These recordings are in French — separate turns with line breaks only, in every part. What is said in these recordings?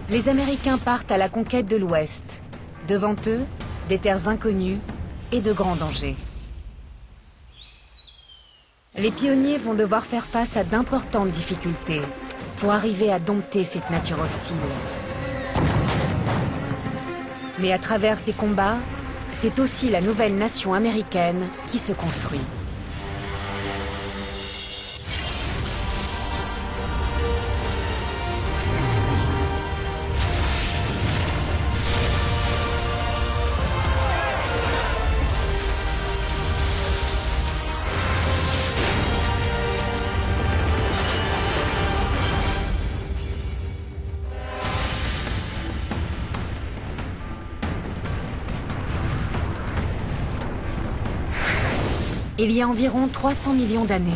Les Américains partent à la conquête de l'Ouest. Devant eux, des terres inconnues et de grands dangers. Les pionniers vont devoir faire face à d'importantes difficultés pour arriver à dompter cette nature hostile. Mais à travers ces combats, c'est aussi la nouvelle nation américaine qui se construit. Il y a environ 300 millions d'années,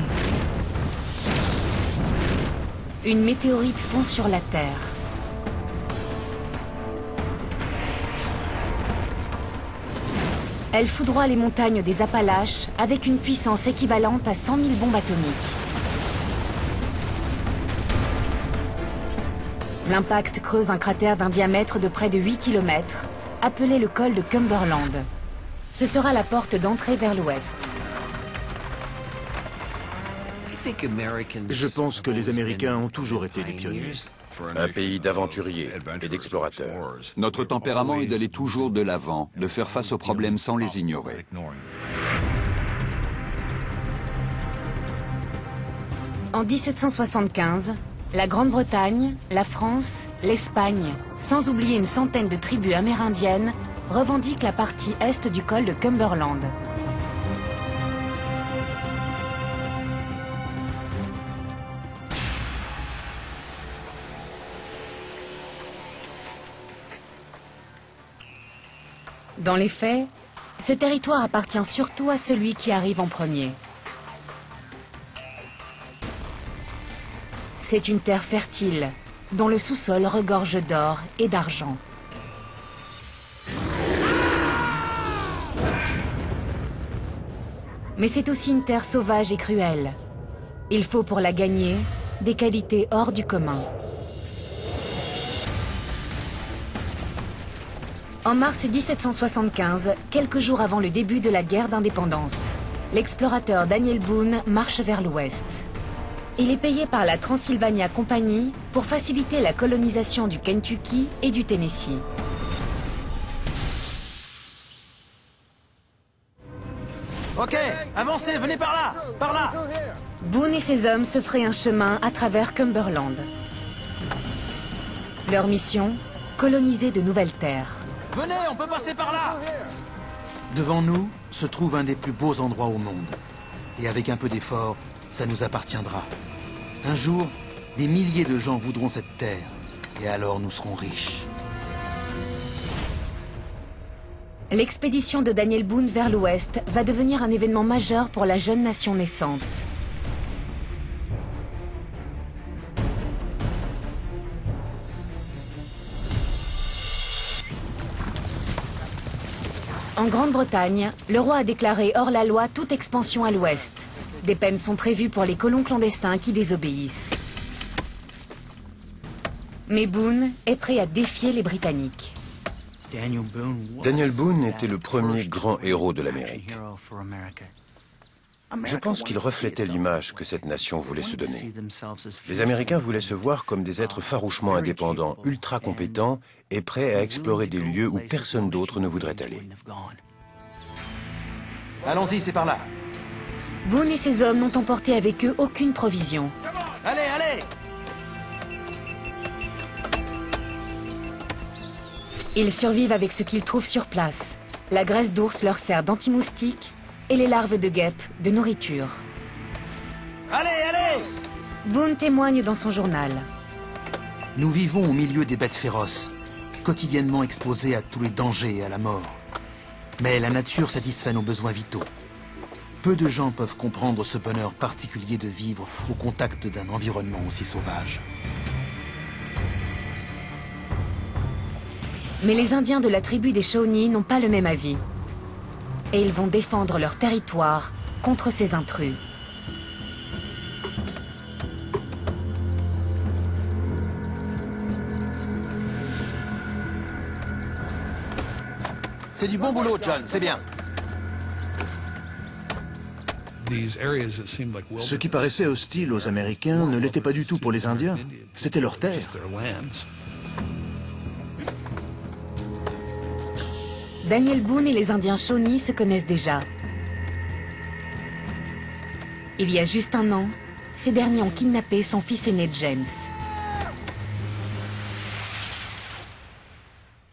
une météorite fond sur la Terre. Elle foudroie les montagnes des Appalaches avec une puissance équivalente à 100 000 bombes atomiques. L'impact creuse un cratère d'un diamètre de près de 8 km, appelé le col de Cumberland. Ce sera la porte d'entrée vers l'ouest.
Je pense que les Américains ont toujours été des pionniers.
Un pays d'aventuriers et d'explorateurs.
Notre tempérament est d'aller toujours de l'avant, de faire face aux problèmes sans les ignorer.
En 1775, la Grande-Bretagne, la France, l'Espagne, sans oublier une centaine de tribus amérindiennes, revendiquent la partie est du col de Cumberland. Dans les faits, ce territoire appartient surtout à celui qui arrive en premier. C'est une terre fertile, dont le sous-sol regorge d'or et d'argent. Mais c'est aussi une terre sauvage et cruelle. Il faut pour la gagner des qualités hors du commun. En mars 1775, quelques jours avant le début de la guerre d'indépendance, l'explorateur Daniel Boone marche vers l'ouest. Il est payé par la Transylvania Company pour faciliter la colonisation du Kentucky et du Tennessee.
Ok, avancez, venez par là, par là.
Boone et ses hommes se feraient un chemin à travers Cumberland. Leur mission, coloniser de nouvelles terres.
Venez, on peut passer par là. Devant nous se trouve un des plus beaux endroits au monde. Et avec un peu d'effort, ça nous appartiendra. Un jour, des milliers de gens voudront cette terre. Et alors nous serons riches.
L'expédition de Daniel Boone vers l'ouest va devenir un événement majeur pour la jeune nation naissante. En Grande-Bretagne, le roi a déclaré hors la loi toute expansion à l'ouest. Des peines sont prévues pour les colons clandestins qui désobéissent. Mais Boone est prêt à défier les Britanniques.
Daniel Boone était le premier grand héros de l'Amérique. Je pense qu'il reflétait l'image que cette nation voulait se donner. Les Américains voulaient se voir comme des êtres farouchement indépendants, ultra compétents et prêts à explorer des lieux où personne d'autre ne voudrait aller.
Allons-y, c'est par là.
Boone et ses hommes n'ont emporté avec eux aucune provision.
Allez, allez!
Ils survivent avec ce qu'ils trouvent sur place. La graisse d'ours leur sert d'anti-moustique et les larves de guêpes de nourriture.
Allez, allez!
Boone témoigne dans son journal.
Nous vivons au milieu des bêtes féroces, quotidiennement exposés à tous les dangers et à la mort. Mais la nature satisfait nos besoins vitaux. Peu de gens peuvent comprendre ce bonheur particulier de vivre au contact d'un environnement aussi sauvage.
Mais les Indiens de la tribu des Shawnee n'ont pas le même avis. Et ils vont défendre leur territoire contre ces intrus.
C'est du bon boulot, John, c'est bien.
Ce qui paraissait hostile aux Américains ne l'était pas du tout pour les Indiens. C'était leur terre.
Daniel Boone et les Indiens Shawnee se connaissent déjà. Il y a juste un an, ces derniers ont kidnappé son fils aîné James.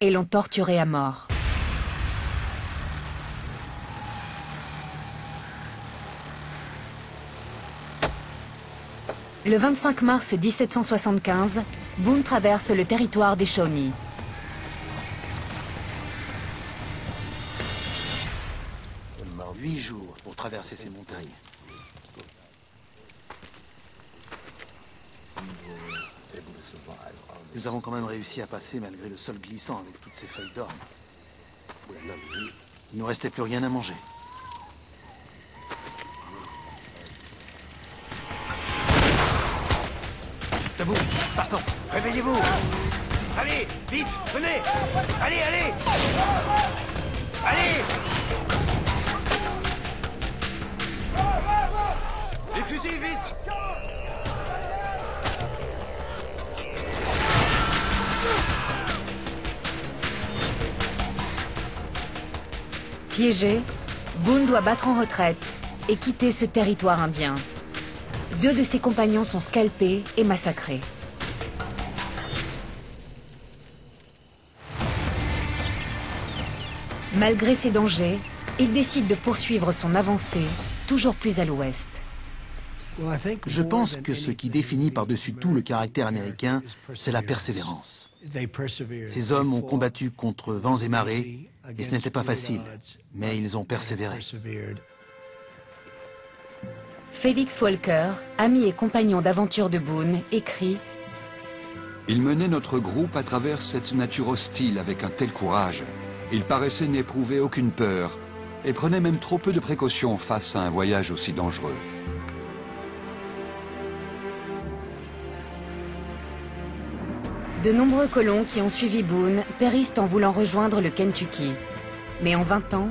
Et l'ont torturé à mort. Le 25 mars 1775, Boone traverse le territoire des Shawnee.
Huit jours pour traverser ces montagnes. Nous avons quand même réussi à passer malgré le sol glissant avec toutes ces feuilles d'orme. Il ne nous restait plus rien à manger. Debout, partons.
Réveillez-vous! Allez, vite, venez! Allez, allez! Allez! Les fusils, vite!
Piégé, Boone doit battre en retraite et quitter ce territoire indien. 2 de ses compagnons sont scalpés et massacrés. Malgré ces dangers, il décide de poursuivre son avancée, toujours plus à l'ouest.
Je pense que ce qui définit par-dessus tout le caractère américain, c'est la persévérance. Ces hommes ont combattu contre vents et marées, et ce n'était pas facile, mais ils ont persévéré.
Felix Walker, ami et compagnon d'aventure de Boone, écrit
« Il menait notre groupe à travers cette nature hostile avec un tel courage. Il paraissait n'éprouver aucune peur et prenait même trop peu de précautions face à un voyage aussi dangereux. »
De nombreux colons qui ont suivi Boone périssent en voulant rejoindre le Kentucky. Mais en 20 ans,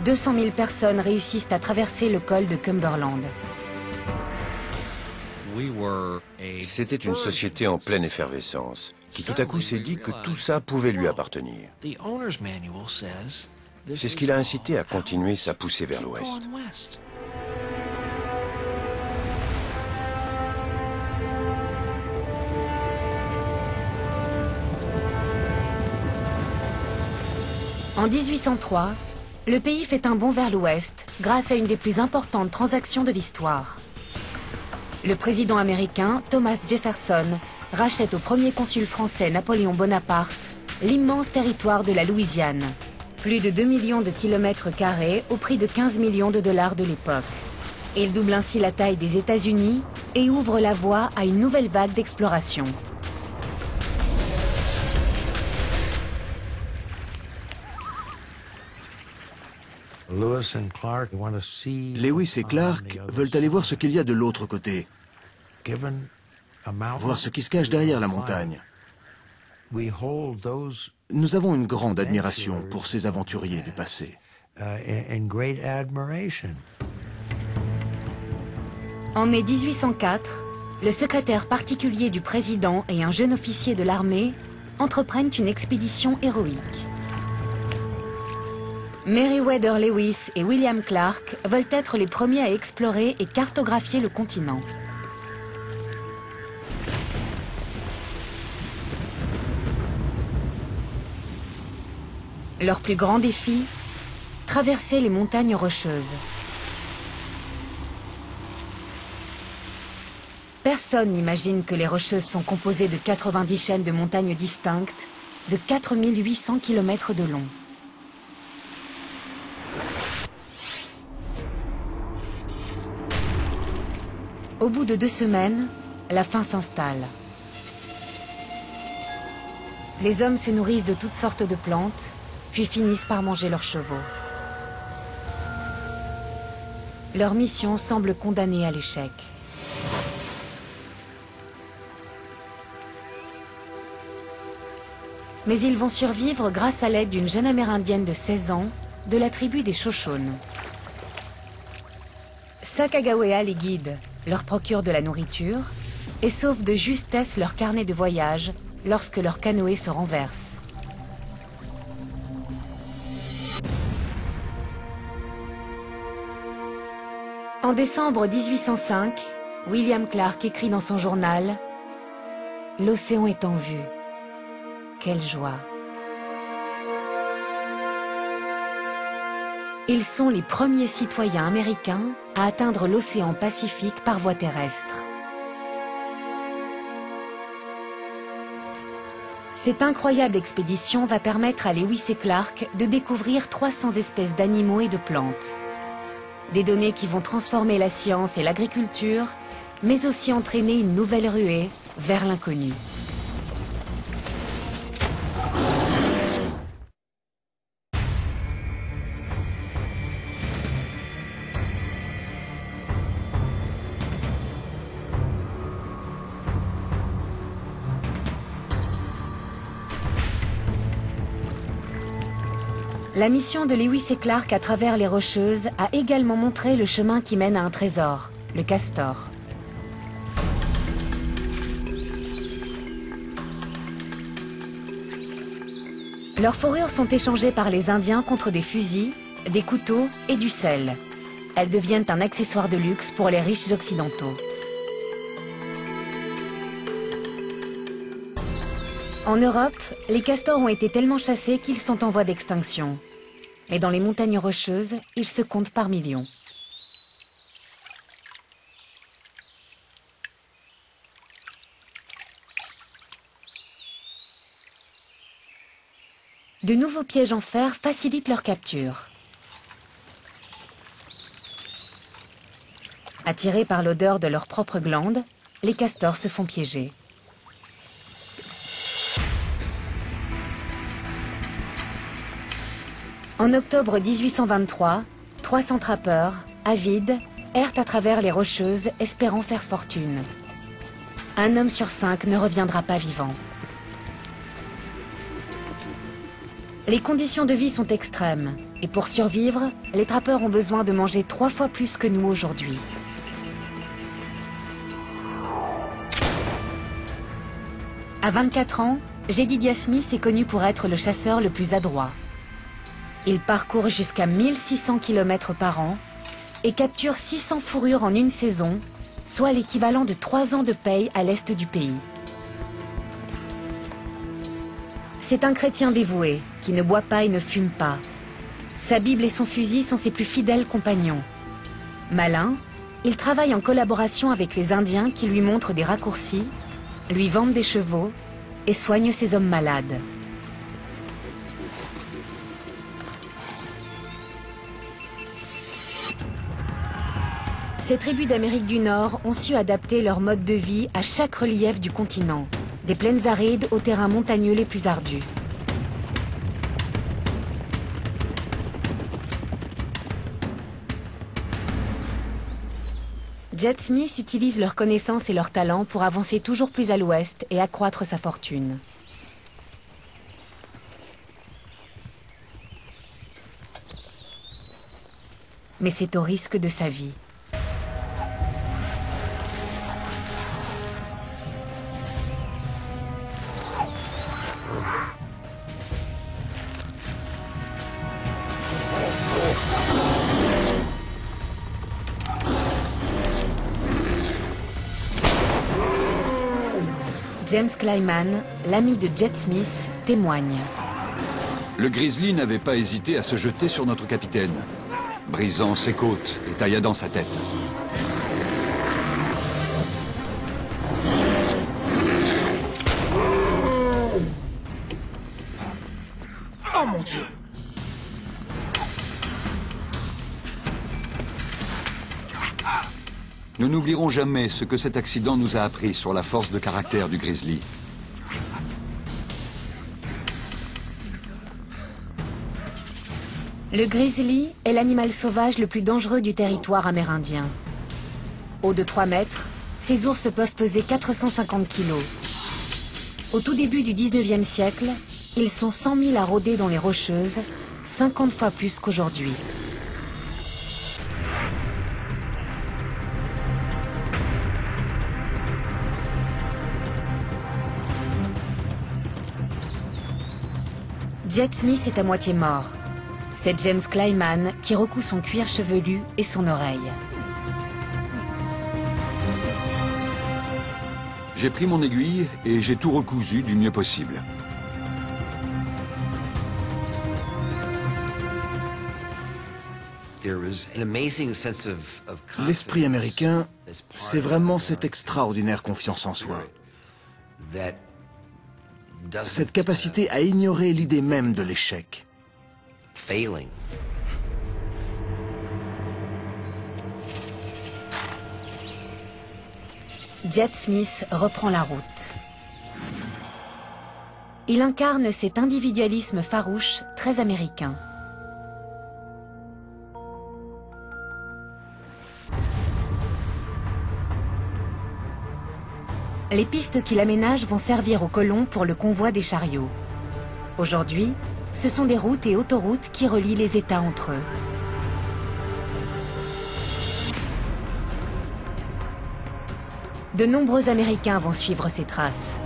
200 000 personnes réussissent à traverser le col de Cumberland.
C'était une société en pleine effervescence, qui tout à coup s'est dit que tout ça pouvait lui appartenir. C'est ce qui l'a incité à continuer sa poussée vers l'ouest.
En 1803, le pays fait un bond vers l'ouest grâce à une des plus importantes transactions de l'histoire. Le président américain Thomas Jefferson rachète au premier consul français Napoléon Bonaparte l'immense territoire de la Louisiane. Plus de 2 millions de kilomètres carrés au prix de 15 millions de dollars de l'époque. Il double ainsi la taille des États-Unis et ouvre la voie à une nouvelle vague d'exploration.
Lewis et Clark veulent aller voir ce qu'il y a de l'autre côté, voir ce qui se cache derrière la montagne. Nous avons une grande admiration pour ces aventuriers du passé.
En mai 1804, le secrétaire particulier du président et un jeune officier de l'armée entreprennent une expédition héroïque. Meriwether Lewis et William Clark veulent être les premiers à explorer et cartographier le continent. Leur plus grand défi, traverser les montagnes rocheuses. Personne n'imagine que les Rocheuses sont composées de 90 chaînes de montagnes distinctes, de 4800 km de long. Au bout de 2 semaines, la faim s'installe. Les hommes se nourrissent de toutes sortes de plantes, puis finissent par manger leurs chevaux. Leur mission semble condamnée à l'échec. Mais ils vont survivre grâce à l'aide d'une jeune amérindienne de 16 ans de la tribu des Shoshones. Sacagawea les guide, leur procure de la nourriture et sauve de justesse leur carnet de voyage lorsque leur canoë se renverse. En décembre 1805, William Clark écrit dans son journal « L'océan est en vue. Quelle joie !» Ils sont les premiers citoyens américains à atteindre l'océan Pacifique par voie terrestre. Cette incroyable expédition va permettre à Lewis et Clark de découvrir 300 espèces d'animaux et de plantes. Des données qui vont transformer la science et l'agriculture, mais aussi entraîner une nouvelle ruée vers l'inconnu. La mission de Lewis et Clark à travers les Rocheuses a également montré le chemin qui mène à un trésor, le castor. Leurs fourrures sont échangées par les Indiens contre des fusils, des couteaux et du sel. Elles deviennent un accessoire de luxe pour les riches occidentaux. En Europe, les castors ont été tellement chassés qu'ils sont en voie d'extinction. Mais dans les montagnes rocheuses, ils se comptent par millions. De nouveaux pièges en fer facilitent leur capture. Attirés par l'odeur de leurs propres glandes, les castors se font piéger. En octobre 1823, 300 trappeurs, avides, errent à travers les Rocheuses, espérant faire fortune. Un homme sur 5 ne reviendra pas vivant. Les conditions de vie sont extrêmes, et pour survivre, les trappeurs ont besoin de manger 3 fois plus que nous aujourd'hui. À 24 ans, Jedediah Smith est connu pour être le chasseur le plus adroit. Il parcourt jusqu'à 1600 km par an et capture 600 fourrures en une saison, soit l'équivalent de 3 ans de paye à l'est du pays. C'est un chrétien dévoué, qui ne boit pas et ne fume pas. Sa Bible et son fusil sont ses plus fidèles compagnons. Malin, il travaille en collaboration avec les Indiens qui lui montrent des raccourcis, lui vendent des chevaux et soignent ses hommes malades. Ces tribus d'Amérique du Nord ont su adapter leur mode de vie à chaque relief du continent, des plaines arides aux terrains montagneux les plus ardus. Jed Smith utilise leurs connaissances et leurs talents pour avancer toujours plus à l'ouest et accroître sa fortune. Mais c'est au risque de sa vie. James Clyman, l'ami de Jed Smith, témoigne.
Le grizzly n'avait pas hésité à se jeter sur notre capitaine, brisant ses côtes et tailladant sa tête.
Oh mon Dieu!
Nous n'oublierons jamais ce que cet accident nous a appris sur la force de caractère du grizzly.
Le grizzly est l'animal sauvage le plus dangereux du territoire amérindien. Haut de 3 mètres, ces ours peuvent peser 450 kilos. Au tout début du 19e siècle, Ils sont 100 000 à rôder dans les Rocheuses, 50 fois plus qu'aujourd'hui. Jet Smith est à moitié mort. C'est James Clyman qui recoue son cuir chevelu et son oreille.
J'ai pris mon aiguille et j'ai tout recousu du mieux possible.
L'esprit américain, c'est vraiment cette extraordinaire confiance en soi. Cette capacité à ignorer l'idée même de l'échec.
Jet Smith reprend la route. Il incarne cet individualisme farouche très américain. Les pistes qu'il aménage vont servir aux colons pour le convoi des chariots. Aujourd'hui, ce sont des routes et autoroutes qui relient les États entre eux. De nombreux Américains vont suivre ces traces.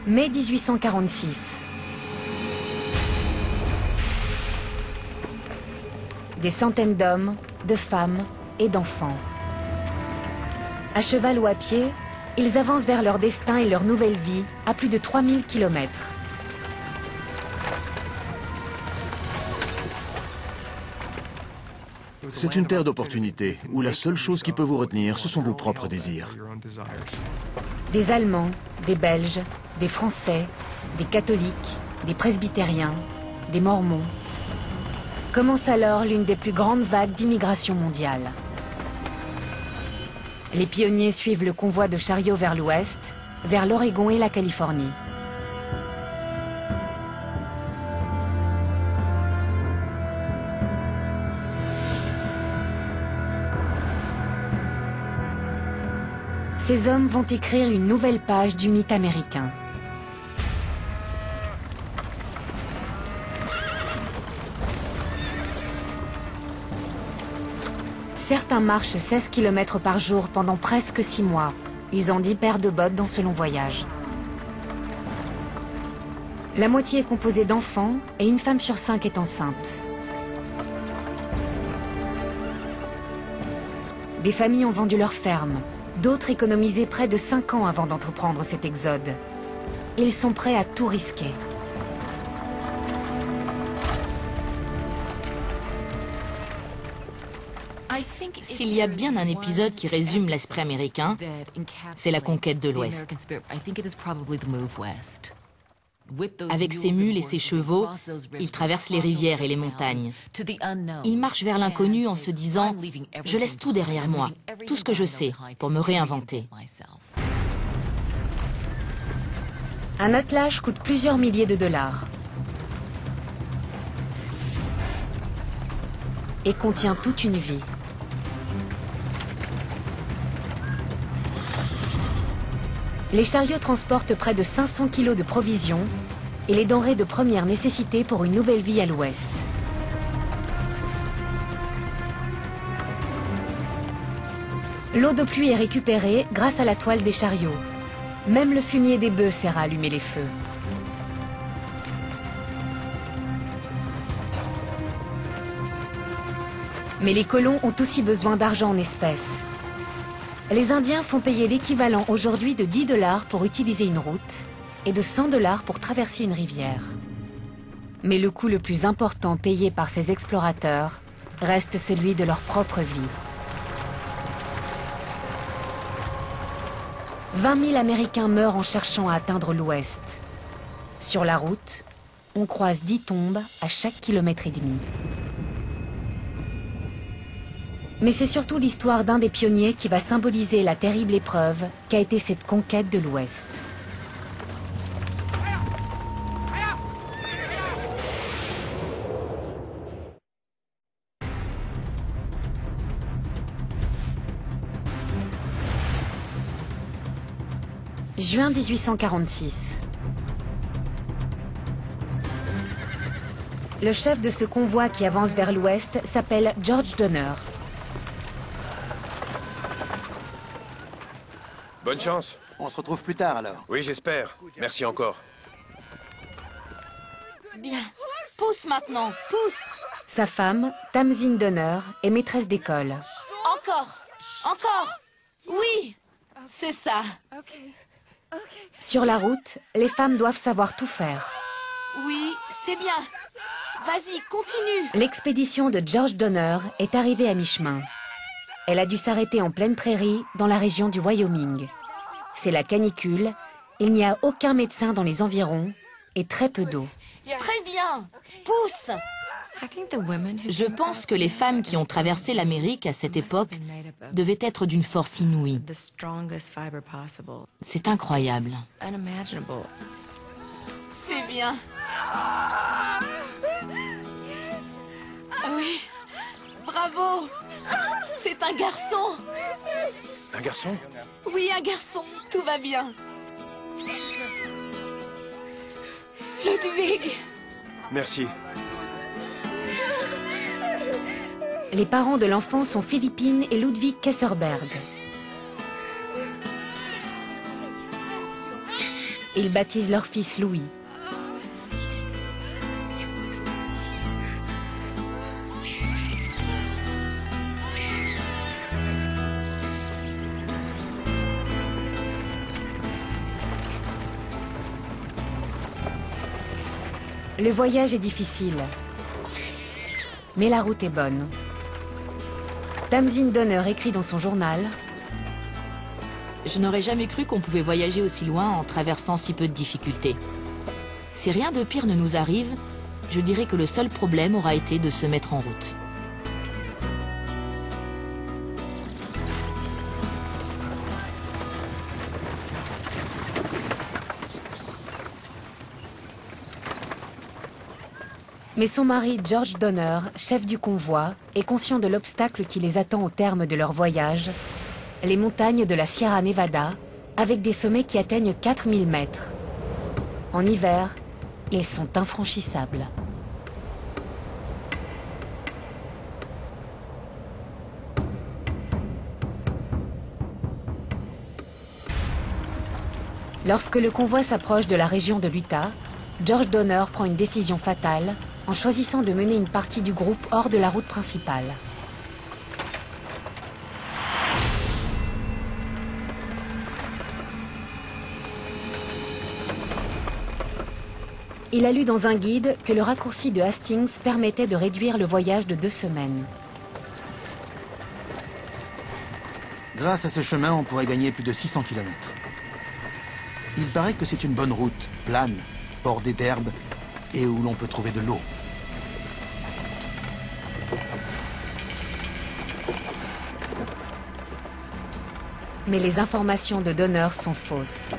Mai 1846. Des centaines d'hommes, de femmes et d'enfants. À cheval ou à pied, ils avancent vers leur destin et leur nouvelle vie à plus de 3000 km.
C'est une terre d'opportunités, où la seule chose qui peut vous retenir, ce sont vos propres désirs.
Des Allemands, des Belges, des Français, des catholiques, des presbytériens, des mormons. Commence alors l'une des plus grandes vagues d'immigration mondiale. Les pionniers suivent le convoi de chariots vers l'ouest, vers l'Oregon et la Californie. Ces hommes vont écrire une nouvelle page du mythe américain. Certains marchent 16 km par jour pendant presque 6 mois, usant 10 paires de bottes dans ce long voyage. La moitié est composée d'enfants et une femme sur 5 est enceinte. Des familles ont vendu leurs fermes, d'autres économisaient près de 5 ans avant d'entreprendre cet exode. Ils sont prêts à tout risquer.
S'il y a bien un épisode qui résume l'esprit américain, c'est la conquête de l'Ouest. Avec ses mules et ses chevaux, il traverse les rivières et les montagnes. Il marche vers l'inconnu en se disant « Je laisse tout derrière moi, tout ce que je sais, pour me réinventer ».
Un attelage coûte plusieurs milliers de dollars et contient toute une vie. Les chariots transportent près de 500 kilos de provisions et les denrées de première nécessité pour une nouvelle vie à l'ouest. L'eau de pluie est récupérée grâce à la toile des chariots. Même le fumier des bœufs sert à allumer les feux. Mais les colons ont aussi besoin d'argent en espèces. Les Indiens font payer l'équivalent aujourd'hui de 10 $ pour utiliser une route et de 100 $ pour traverser une rivière. Mais le coût le plus important payé par ces explorateurs reste celui de leur propre vie. 20 000 Américains meurent en cherchant à atteindre l'ouest. Sur la route, on croise 10 tombes à chaque kilomètre et demi. Mais c'est surtout l'histoire d'un des pionniers qui va symboliser la terrible épreuve qu'a été cette conquête de l'Ouest. Juin 1846. Le chef de ce convoi qui avance vers l'ouest s'appelle George Donner.
Bonne chance.
On se retrouve plus tard alors.
Oui, j'espère. Merci encore.
Bien. Pousse maintenant, pousse.
Sa femme, Tamsin Donner, est maîtresse d'école.
Encore, encore. Oui, c'est ça.
Sur la route, les femmes doivent savoir tout faire.
Oui, c'est bien. Vas-y, continue.
L'expédition de George Donner est arrivée à mi-chemin. Elle a dû s'arrêter en pleine prairie, dans la région du Wyoming. C'est la canicule, il n'y a aucun médecin dans les environs et très peu d'eau.
Très bien, pousse. Je pense que les femmes qui ont traversé l'Amérique à cette époque devaient être d'une force inouïe. C'est incroyable. C'est bien. Oui, bravo. C'est un garçon.
Un garçon?
Oui, un garçon. Tout va bien. Ludwig.
Merci.
Les parents de l'enfant sont Philippine et Ludwig Kesserberg. Ils baptisent leur fils Louis. Le voyage est difficile, mais la route est bonne. Tamsin Donner écrit dans son journal:
Je n'aurais jamais cru qu'on pouvait voyager aussi loin en traversant si peu de difficultés. Si rien de pire ne nous arrive, je dirais que le seul problème aura été de se mettre en route.
Mais son mari, George Donner, chef du convoi, est conscient de l'obstacle qui les attend au terme de leur voyage, les montagnes de la Sierra Nevada, avec des sommets qui atteignent 4000 mètres. En hiver, ils sont infranchissables. Lorsque le convoi s'approche de la région de l'Utah, George Donner prend une décision fatale en choisissant de mener une partie du groupe hors de la route principale. Il a lu dans un guide que le raccourci de Hastings permettait de réduire le voyage de 2 semaines.
Grâce à ce chemin, on pourrait gagner plus de 600 km. Il paraît que c'est une bonne route, plane, bordée d'herbe et où l'on peut trouver de l'eau.
Mais les informations de Donner sont fausses.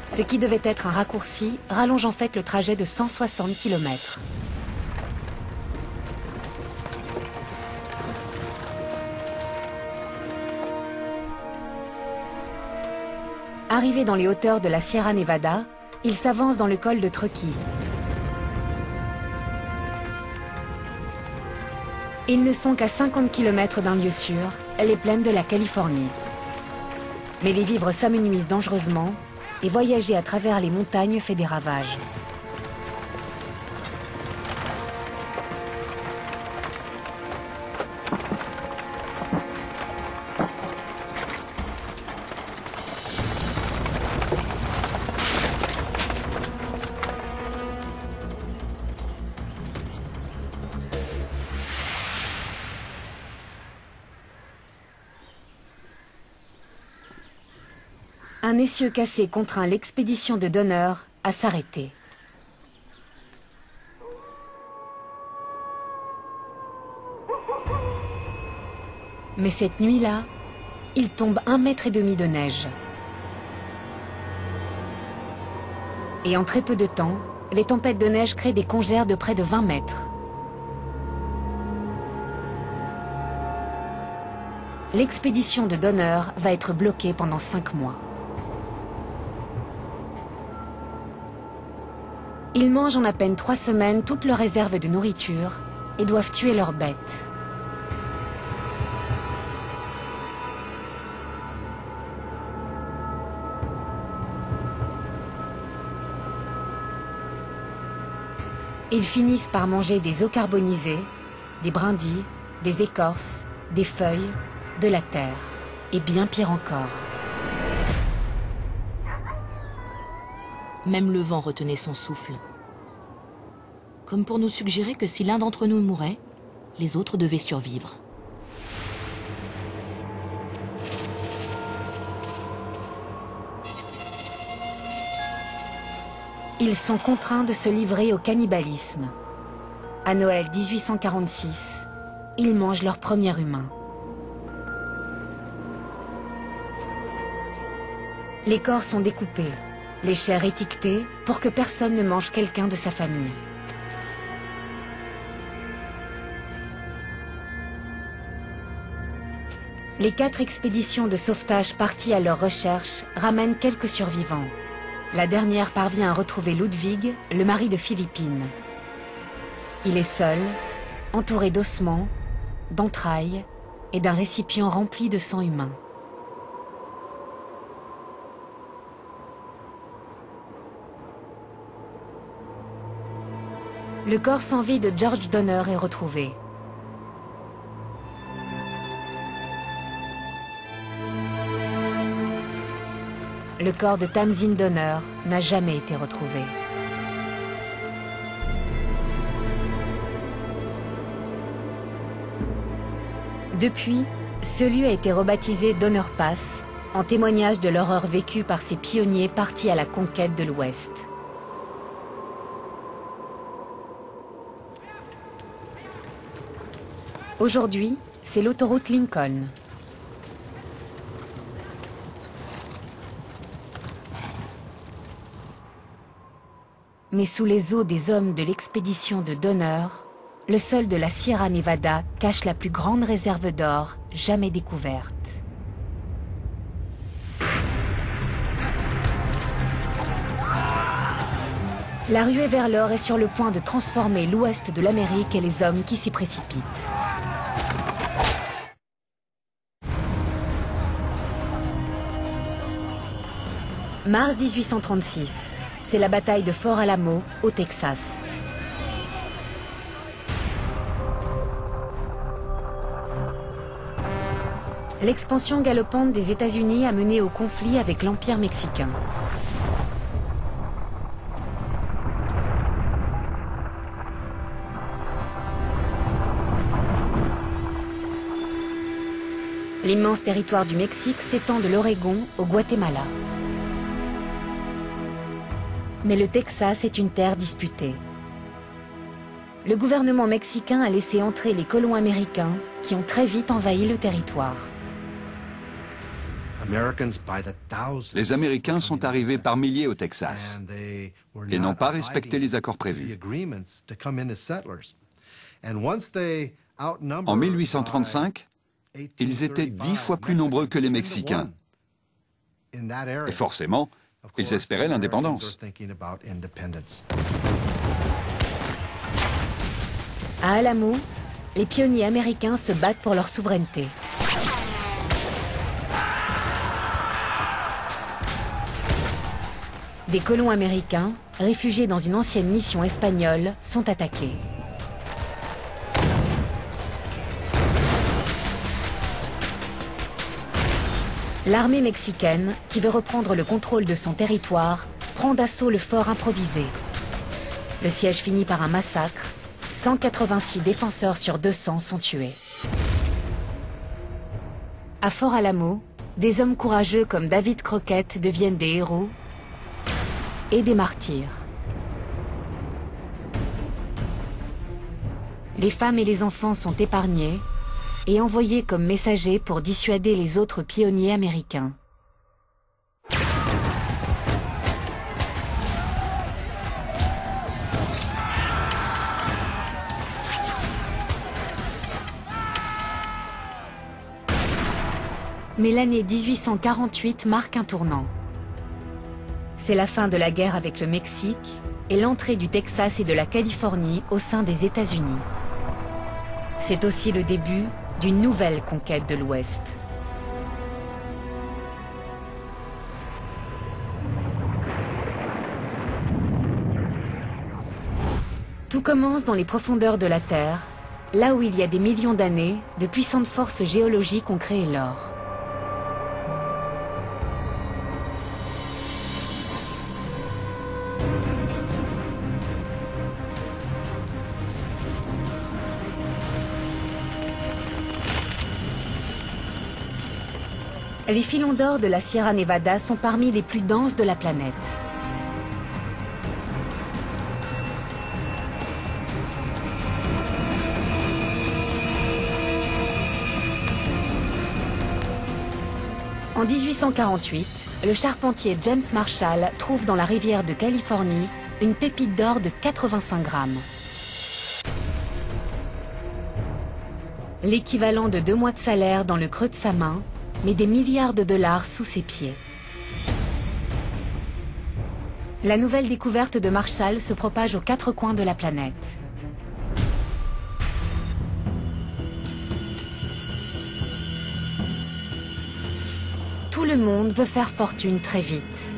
Ce qui devait être un raccourci rallonge en fait le trajet de 160 km. Arrivé dans les hauteurs de la Sierra Nevada, il s'avance dans le col de Truckee. Ils ne sont qu'à 50 km d'un lieu sûr, les plaines de la Californie. Mais les vivres s'amenuisent dangereusement et voyager à travers les montagnes fait des ravages. Un essieu cassé contraint l'expédition de Donner à s'arrêter. Mais cette nuit-là, il tombe 1,5 mètre de neige. Et en très peu de temps, les tempêtes de neige créent des congères de près de 20 mètres. L'expédition de Donner va être bloquée pendant 5 mois. Ils mangent en à peine 3 semaines toutes leurs réserves de nourriture et doivent tuer leurs bêtes. Ils finissent par manger des eaux carbonisées, des brindilles, des écorces, des feuilles, de la terre, et bien pire encore.
Même le vent retenait son souffle. Comme pour nous suggérer que si l'un d'entre nous mourait, les autres devaient survivre.
Ils sont contraints de se livrer au cannibalisme. À Noël 1846, ils mangent leur premier humain. Les corps sont découpés, les chairs étiquetées pour que personne ne mange quelqu'un de sa famille. Les 4 expéditions de sauvetage parties à leur recherche ramènent quelques survivants. La dernière parvient à retrouver Ludwig, le mari de Philippine. Il est seul, entouré d'ossements, d'entrailles et d'un récipient rempli de sang humain. Le corps sans vie de George Donner est retrouvé. Le corps de Tamsin Donner n'a jamais été retrouvé. Depuis, ce lieu a été rebaptisé Donner Pass, en témoignage de l'horreur vécue par ces pionniers partis à la conquête de l'Ouest. Aujourd'hui, c'est l'autoroute Lincoln. Mais sous les os des hommes de l'expédition de Donner, le sol de la Sierra Nevada cache la plus grande réserve d'or jamais découverte. La ruée vers l'or est sur le point de transformer l'ouest de l'Amérique et les hommes qui s'y précipitent. Mars 1836. C'est la bataille de Fort Alamo, au Texas. L'expansion galopante des États-Unis a mené au conflit avec l'Empire mexicain. L'immense territoire du Mexique s'étend de l'Oregon au Guatemala. Mais le Texas est une terre disputée. Le gouvernement mexicain a laissé entrer les colons américains qui ont très vite envahi le territoire.
Les Américains sont arrivés par milliers au Texas et n'ont pas respecté les accords prévus. En 1835, ils étaient 10 fois plus nombreux que les Mexicains. Et forcément, ils espéraient l'indépendance.
À Alamo, les pionniers américains se battent pour leur souveraineté. Des colons américains, réfugiés dans une ancienne mission espagnole, sont attaqués. L'armée mexicaine, qui veut reprendre le contrôle de son territoire, prend d'assaut le fort improvisé. Le siège finit par un massacre. 186 défenseurs sur 200 sont tués. À Fort Alamo, des hommes courageux comme David Crockett deviennent des héros et des martyrs. Les femmes et les enfants sont épargnés et envoyés comme messagers pour dissuader les autres pionniers américains. Mais l'année 1848 marque un tournant. C'est la fin de la guerre avec le Mexique est l'entrée du Texas et de la Californie au sein des États-Unis. C'est aussi le début d'une nouvelle conquête de l'Ouest. Tout commence dans les profondeurs de la Terre, là où il y a des millions d'années, de puissantes forces géologiques ont créé l'or. Les filons d'or de la Sierra Nevada sont parmi les plus denses de la planète. En 1848, le charpentier James Marshall trouve dans la rivière de Californie une pépite d'or de 85 grammes. L'équivalent de 2 mois de salaire dans le creux de sa main, mais des milliards de dollars sous ses pieds. La nouvelle découverte de Marshall se propage aux 4 coins de la planète. Tout le monde veut faire fortune très vite.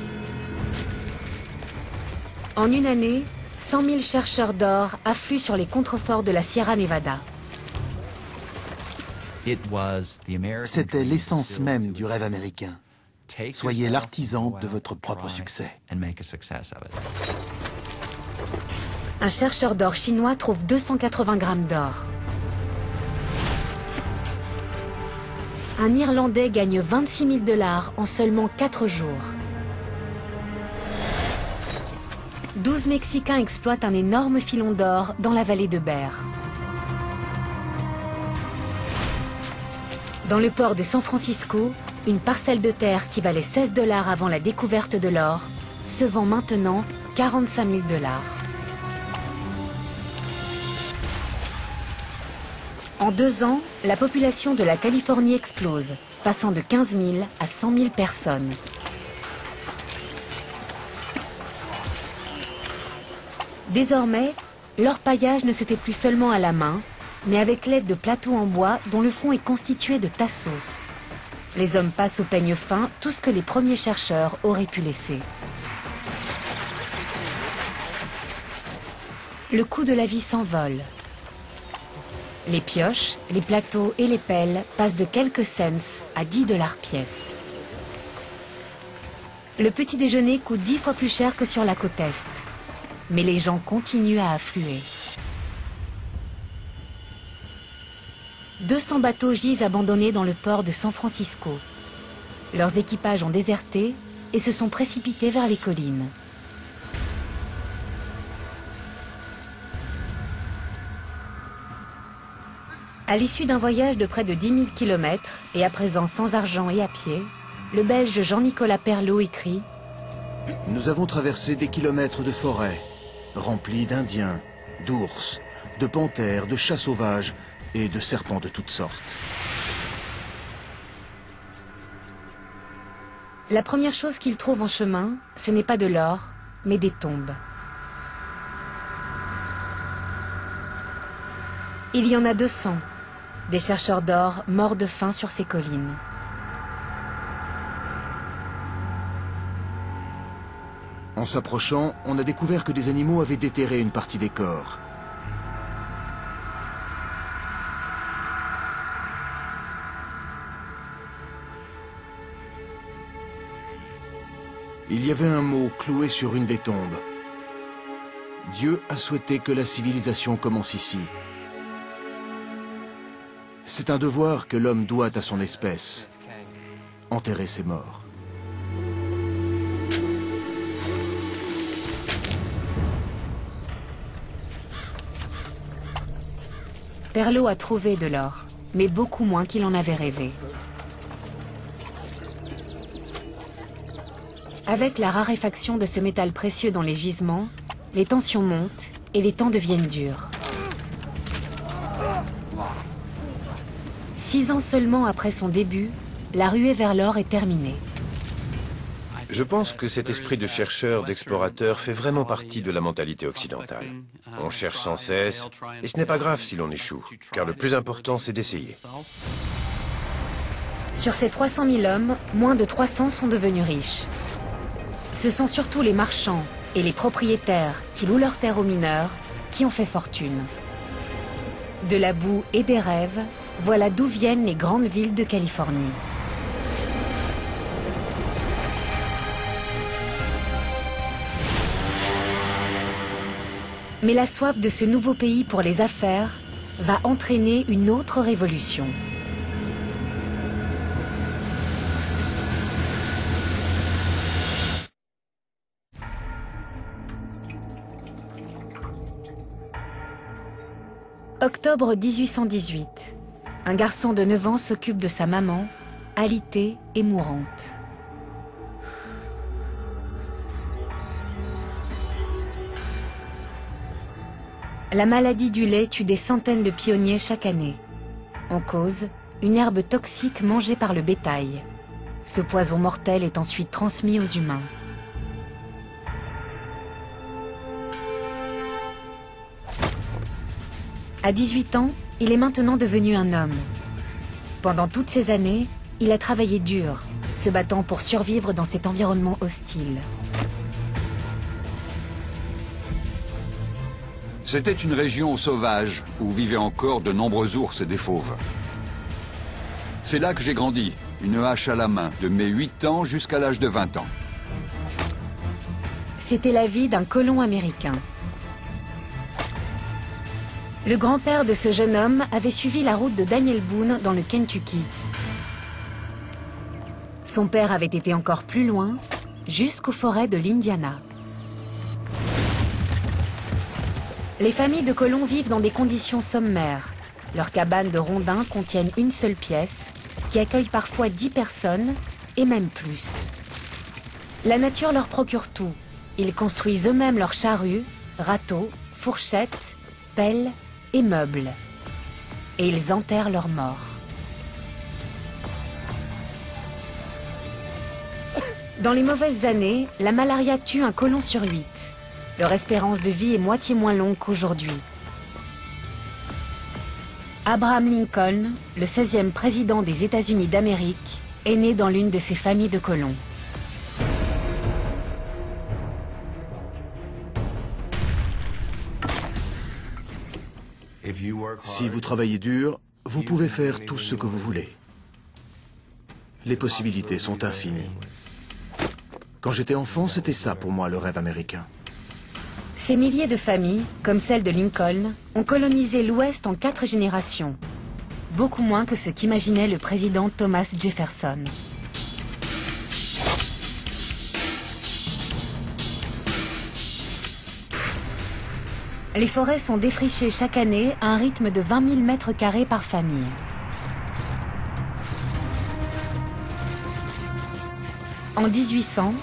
En une année, 100 000 chercheurs d'or affluent sur les contreforts de la Sierra Nevada.
C'était l'essence même du rêve américain. Soyez l'artisan de votre propre succès.
Un chercheur d'or chinois trouve 280 grammes d'or. Un Irlandais gagne 26 000 $ en seulement 4 jours. 12 Mexicains exploitent un énorme filon d'or dans la vallée de Bear. Dans le port de San Francisco, une parcelle de terre qui valait 16 $ avant la découverte de l'or se vend maintenant 45 000 $. En 2 ans, la population de la Californie explose, passant de 15 000 à 100 000 personnes. Désormais, l'orpaillage ne se fait plus seulement à la main, mais avec l'aide de plateaux en bois dont le fond est constitué de tasseaux. Les hommes passent au peigne fin tout ce que les premiers chercheurs auraient pu laisser. Le coût de la vie s'envole. Les pioches, les plateaux et les pelles passent de quelques cents à 10 $ pièce. Le petit déjeuner coûte 10 fois plus cher que sur la côte Est. Mais les gens continuent à affluer. 200 bateaux gisent abandonnés dans le port de San Francisco. Leurs équipages ont déserté et se sont précipités vers les collines. À l'issue d'un voyage de près de 10 000 km, et à présent sans argent et à pied, le Belge Jean-Nicolas Perlot écrit
« Nous avons traversé des kilomètres de forêt, remplis d'Indiens, d'ours, de panthères, de chats sauvages et de serpents de toutes sortes. »
La première chose qu'il trouve en chemin, ce n'est pas de l'or, mais des tombes. Il y en a 200, des chercheurs d'or morts de faim sur ces collines.
En s'approchant, on a découvert que des animaux avaient déterré une partie des corps. Il y avait un mot cloué sur une des tombes. Dieu a souhaité que la civilisation commence ici. C'est un devoir que l'homme doit à son espèce. Enterrer ses morts.
Perlot a trouvé de l'or, mais beaucoup moins qu'il en avait rêvé. Avec la raréfaction de ce métal précieux dans les gisements, les tensions montent et les temps deviennent durs. 6 ans seulement après son début, la ruée vers l'or est terminée.
Je pense que cet esprit de chercheur, d'explorateur fait vraiment partie de la mentalité occidentale. On cherche sans cesse, et ce n'est pas grave si l'on échoue, car le plus important c'est d'essayer.
Sur ces 300 000 hommes, moins de 300 sont devenus riches. Ce sont surtout les marchands et les propriétaires qui louent leurs terres aux mineurs qui ont fait fortune. De la boue et des rêves, voilà d'où viennent les grandes villes de Californie. Mais la soif de ce nouveau pays pour les affaires va entraîner une autre révolution. Octobre 1818. Un garçon de 9 ans s'occupe de sa maman, alitée et mourante. La maladie du lait tue des centaines de pionniers chaque année. En cause, une herbe toxique mangée par le bétail. Ce poison mortel est ensuite transmis aux humains. À 18 ans, il est maintenant devenu un homme. Pendant toutes ces années, il a travaillé dur, se battant pour survivre dans cet environnement hostile.
C'était une région sauvage où vivaient encore de nombreux ours et des fauves. C'est là que j'ai grandi, une hache à la main, de mes 8 ans jusqu'à l'âge de 20 ans.
C'était la vie d'un colon américain. Le grand-père de ce jeune homme avait suivi la route de Daniel Boone dans le Kentucky. Son père avait été encore plus loin, jusqu'aux forêts de l'Indiana. Les familles de colons vivent dans des conditions sommaires. Leurs cabanes de rondins contiennent une seule pièce, qui accueille parfois 10 personnes, et même plus. La nature leur procure tout. Ils construisent eux-mêmes leurs charrues, râteaux, fourchettes, pelles et meubles. Et ils enterrent leurs morts. Dans les mauvaises années, la malaria tue un colon sur 8. Leur espérance de vie est moitié moins longue qu'aujourd'hui. Abraham Lincoln, le 16e président des États-Unis d'Amérique, est né dans l'une de ces familles de colons.
Si vous travaillez dur, vous pouvez faire tout ce que vous voulez. Les possibilités sont infinies. Quand j'étais enfant, c'était ça pour moi le rêve américain.
Ces milliers de familles, comme celle de Lincoln, ont colonisé l'Ouest en 4 générations. Beaucoup moins que ce qu'imaginait le président Thomas Jefferson. Les forêts sont défrichées chaque année à un rythme de 20 000 mètres carrés par famille. En 1800,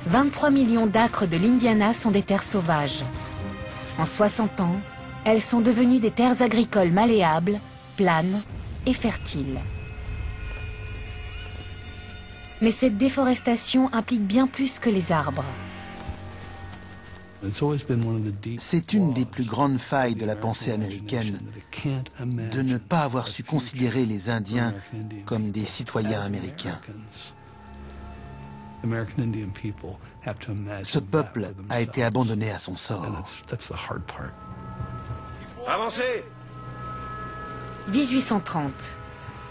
23 millions d'acres de l'Indiana sont des terres sauvages. En 60 ans, elles sont devenues des terres agricoles malléables, planes et fertiles. Mais cette déforestation implique bien plus que les arbres.
C'est une des plus grandes failles de la pensée américaine de ne pas avoir su considérer les Indiens comme des citoyens américains. Ce peuple a été abandonné à son sort.
Avancez!
1830.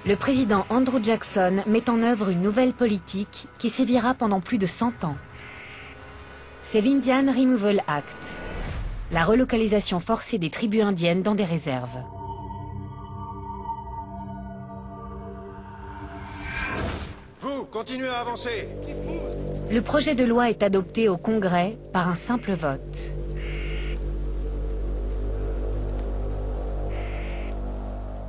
Le président Andrew Jackson met en œuvre une nouvelle politique qui sévira pendant plus de 100 ans. C'est l'Indian Removal Act, la relocalisation forcée des tribus indiennes dans des réserves.
Vous, continuez à avancer!
Le projet de loi est adopté au Congrès par un simple vote.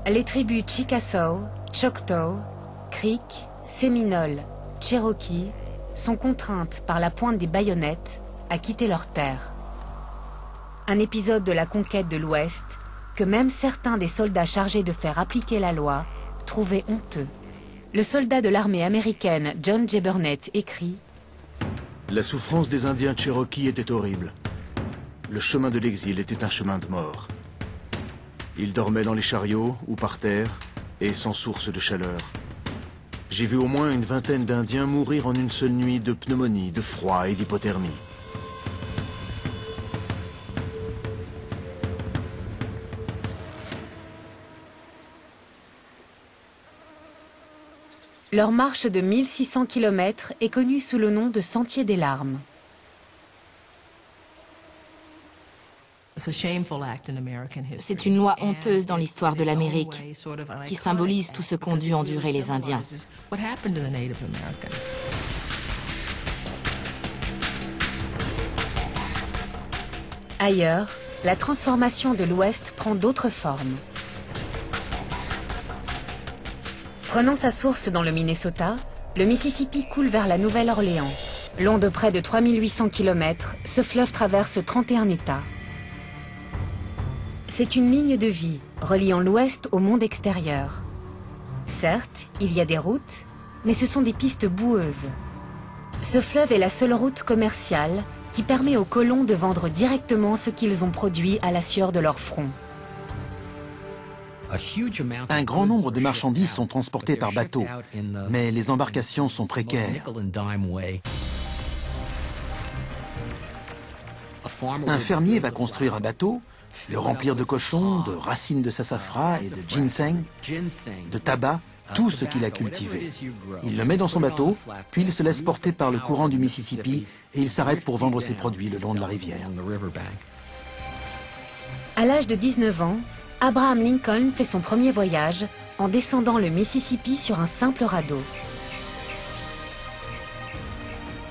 Les tribus Chickasaw, Choctaw, Creek, Séminole, Cherokee sont contraintes par la pointe des baïonnettes à quitter leurs terres. Un épisode de la conquête de l'Ouest que même certains des soldats chargés de faire appliquer la loi trouvaient honteux. Le soldat de l'armée américaine John J. Burnett écrit
La souffrance des Indiens Cherokee était horrible. Le chemin de l'exil était un chemin de mort. Ils dormaient dans les chariots ou par terre et sans source de chaleur. J'ai vu au moins une vingtaine d'Indiens mourir en une seule nuit de pneumonie, de froid et d'hypothermie.
Leur marche de 1600 km est connue sous le nom de Sentier des larmes.
C'est une loi honteuse dans l'histoire de l'Amérique qui symbolise tout ce qu'ont dû endurer les Indiens.
Ailleurs, la transformation de l'Ouest prend d'autres formes. Prenant sa source dans le Minnesota, le Mississippi coule vers la Nouvelle-Orléans. Long de près de 3800 km, ce fleuve traverse 31 États. C'est une ligne de vie reliant l'Ouest au monde extérieur. Certes, il y a des routes, mais ce sont des pistes boueuses. Ce fleuve est la seule route commerciale qui permet aux colons de vendre directement ce qu'ils ont produit à la sueur de leur front.
Un grand nombre de marchandises sont transportées par bateau, mais les embarcations sont précaires. Un fermier va construire un bateau, le remplir de cochons, de racines de sassafras et de ginseng, de tabac, tout ce qu'il a cultivé. Il le met dans son bateau, puis il se laisse porter par le courant du Mississippi et il s'arrête pour vendre ses produits le long de la rivière.
À l'âge de 19 ans, Abraham Lincoln fait son premier voyage en descendant le Mississippi sur un simple radeau.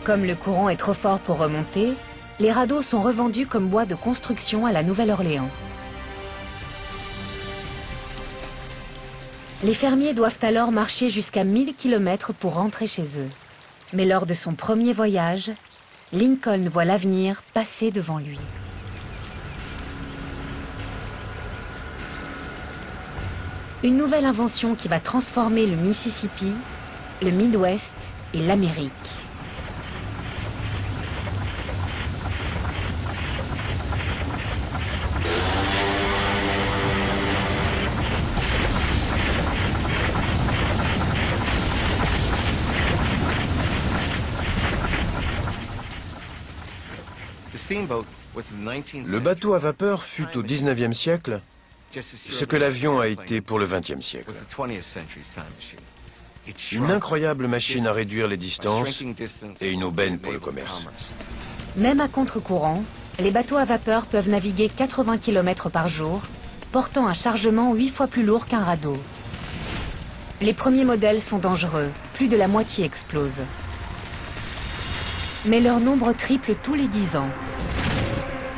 Comme le courant est trop fort pour remonter, les radeaux sont revendus comme bois de construction à la Nouvelle-Orléans. Les fermiers doivent alors marcher jusqu'à 1000 km pour rentrer chez eux. Mais lors de son premier voyage, Lincoln voit l'avenir passer devant lui. Une nouvelle invention qui va transformer le Mississippi, le Midwest et l'Amérique.
Le bateau à vapeur fut au 19e siècle ce que l'avion a été pour le 20e siècle. Une incroyable machine à réduire les distances et une aubaine pour le commerce.
Même à contre-courant, les bateaux à vapeur peuvent naviguer 80 km par jour, portant un chargement 8 fois plus lourd qu'un radeau. Les premiers modèles sont dangereux, plus de la moitié explose. Mais leur nombre triple tous les 10 ans.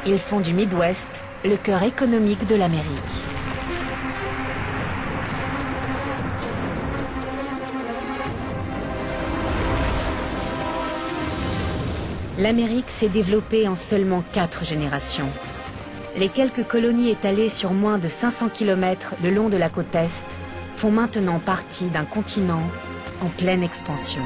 Ils font du Midwest le cœur économique de l'Amérique. L'Amérique s'est développée en seulement 4 générations. Les quelques colonies étalées sur moins de 500 km le long de la côte Est font maintenant partie d'un continent en pleine expansion.